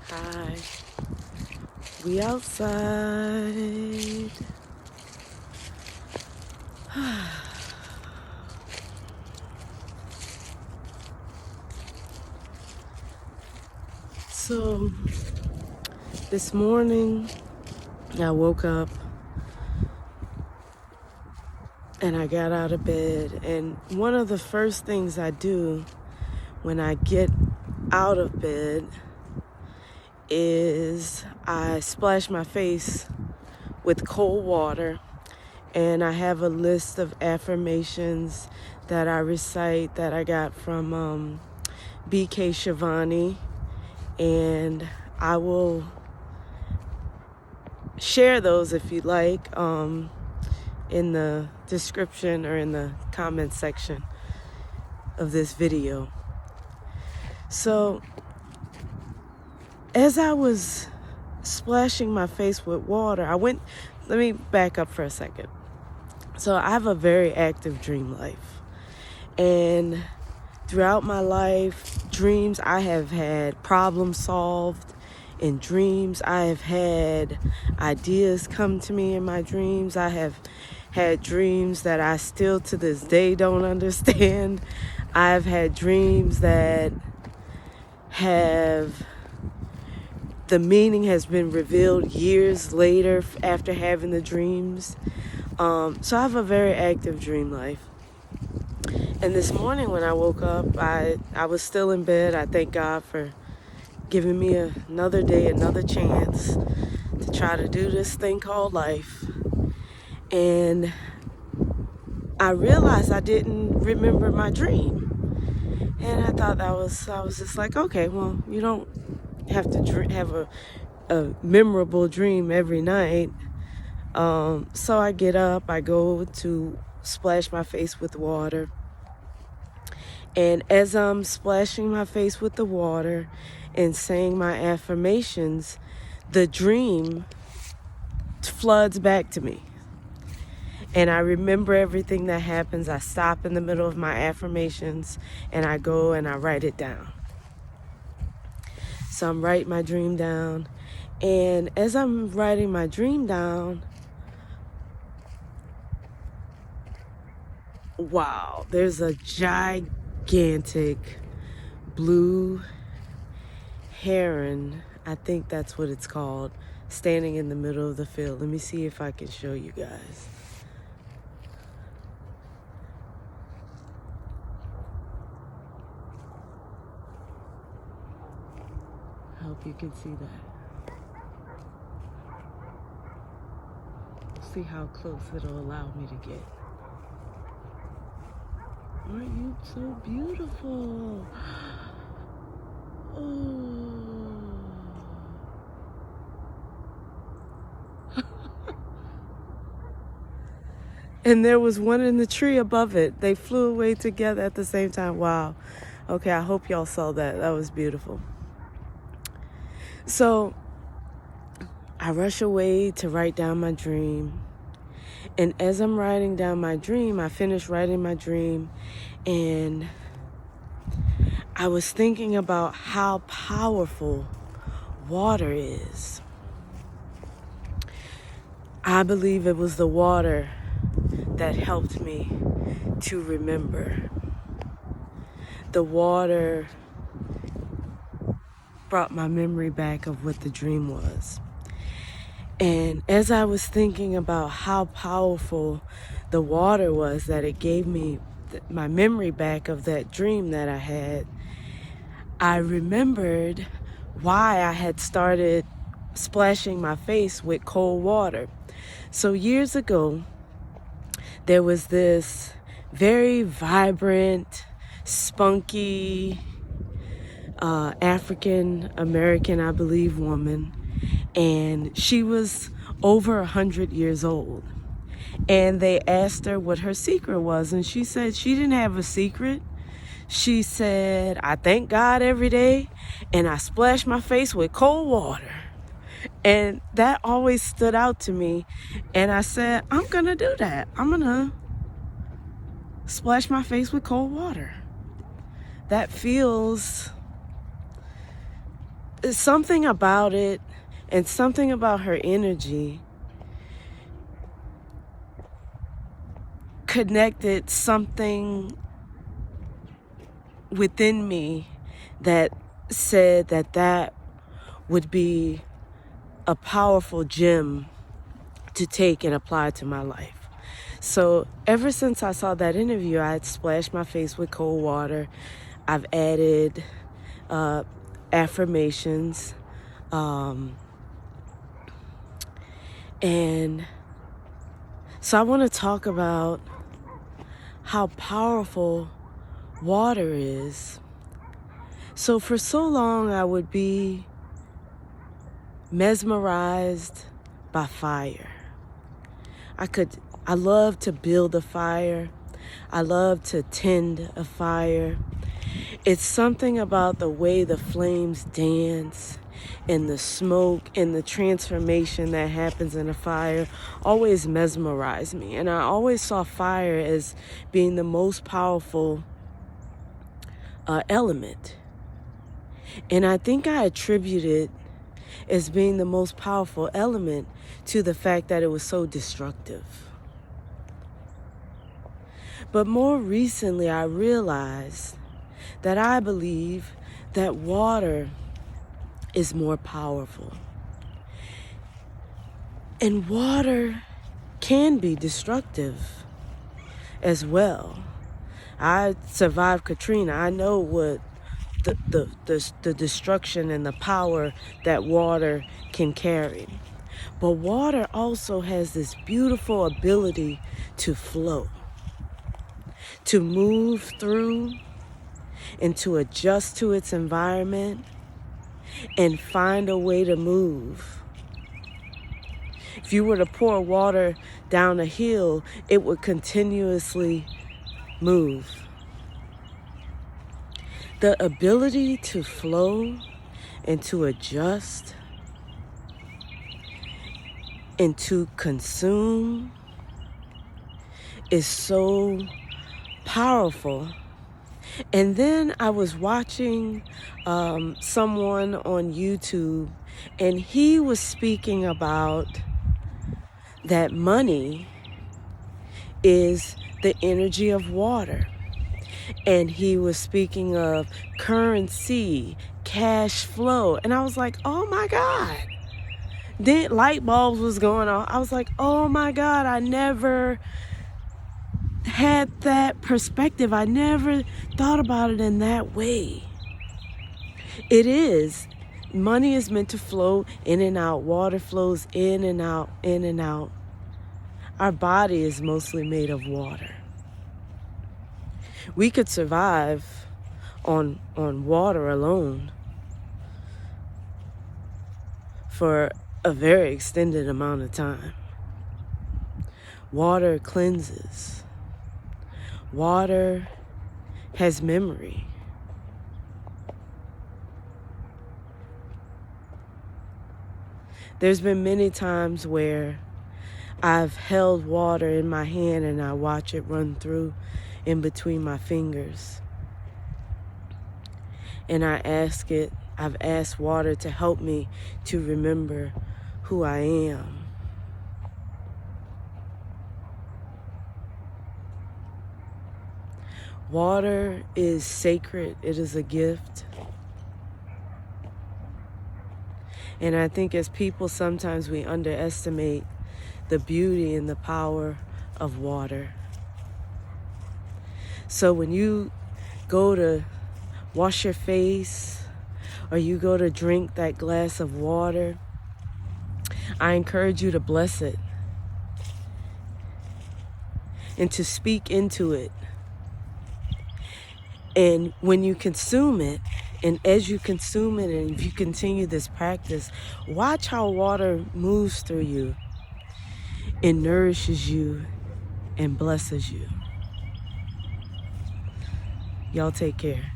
Hi, we outside. So, this morning I woke up and I got out of bed, and one of the first things I do when I get out of bed is I splash my face with cold water, and I have a list of affirmations that I recite that I got from B.K. Shivani, and I will share those if you like in the description or in the comment section of this video. So as I was splashing my face with water, let me back up for a second. So I have a very active dream life, and throughout my life, dreams, I have had problems solved in dreams. I have had ideas come to me in my dreams. I have had dreams that I still to this day don't understand. I've had dreams that the meaning has been revealed years later after having the dreams. So I have a very active dream life. And this morning when I woke up, I was still in bed. I thank God for giving me another day, another chance to try to do this thing called life. And I realized I didn't remember my dream. And I thought I was just like, okay, well, you don't have to have a memorable dream every night. So I get up, I go to splash my face with water. And as I'm splashing my face with the water and saying my affirmations, the dream floods back to me. And I remember everything that happens. I stop in the middle of my affirmations and I go and I write it down. So I'm writing my dream down. And as I'm writing my dream down, wow, there's a gigantic blue heron, I think that's what it's called, standing in the middle of the field. Let me see if I can show you guys. I hope you can see that. We'll see how close it'll allow me to get. Aren't you so beautiful? Oh. And there was one in the tree above it. They flew away together at the same time. Wow. Okay, I hope y'all saw that. That was beautiful. So I rush away to write down my dream. And as I'm writing down my dream, I finished writing my dream, and I was thinking about how powerful water is. I believe it was the water that helped me to remember. The water brought my memory back of what the dream was. And as I was thinking about how powerful the water was, that it gave me my memory back of that dream that I had, I remembered why I had started splashing my face with cold water. So years ago, there was this very vibrant, spunky, African American, I believe, woman, and she was over 100 years old. And they asked her what her secret was, and she said she didn't have a secret. She said, I thank God every day, and I splash my face with cold water. And that always stood out to me, and I said, I'm gonna do that. I'm gonna splash my face with cold water. That feels something about it and something about her energy connected something within me that said that that would be a powerful gem to take and apply to my life. So ever since I saw that interview, I had splashed my face with cold water. I've added affirmations, and so I want to talk about how powerful water is. So for so long, I would be mesmerized by fire. I love to build a fire. I love to tend a fire. It's something about the way the flames dance and the smoke and the transformation that happens in a fire always mesmerized me. And I always saw fire as being the most powerful element. And I think I attribute it as being the most powerful element to the fact that it was so destructive. But more recently, I realized that I believe that water is more powerful. And water can be destructive as well. I survived Katrina. I know what the destruction and the power that water can carry. But water also has this beautiful ability to flow, to move through, and to adjust to its environment and find a way to move. If you were to pour water down a hill, it would continuously move. The ability to flow and to adjust and to consume is so powerful. And then I was watching someone on YouTube, and he was speaking about that money is the energy of water. And he was speaking of currency, cash flow. And I was like, oh my God. Then light bulbs was going on. I was like, oh my God, I never had that perspective. I never thought about it in that way. It is. Money is meant to flow in and out. Water flows in and out, in and out. Our body is mostly made of water. We could survive on water alone for a very extended amount of time. Water cleanses. Water has memory. There's been many times where I've held water in my hand and I watch it run through in between my fingers. And I've asked water to help me to remember who I am. Water is sacred. It is a gift. And I think as people, sometimes we underestimate the beauty and the power of water. So when you go to wash your face or you go to drink that glass of water, I encourage you to bless it and to speak into it. And when you consume it, and as you consume it, and if you continue this practice, watch how water moves through you and nourishes you and blesses you. Y'all take care.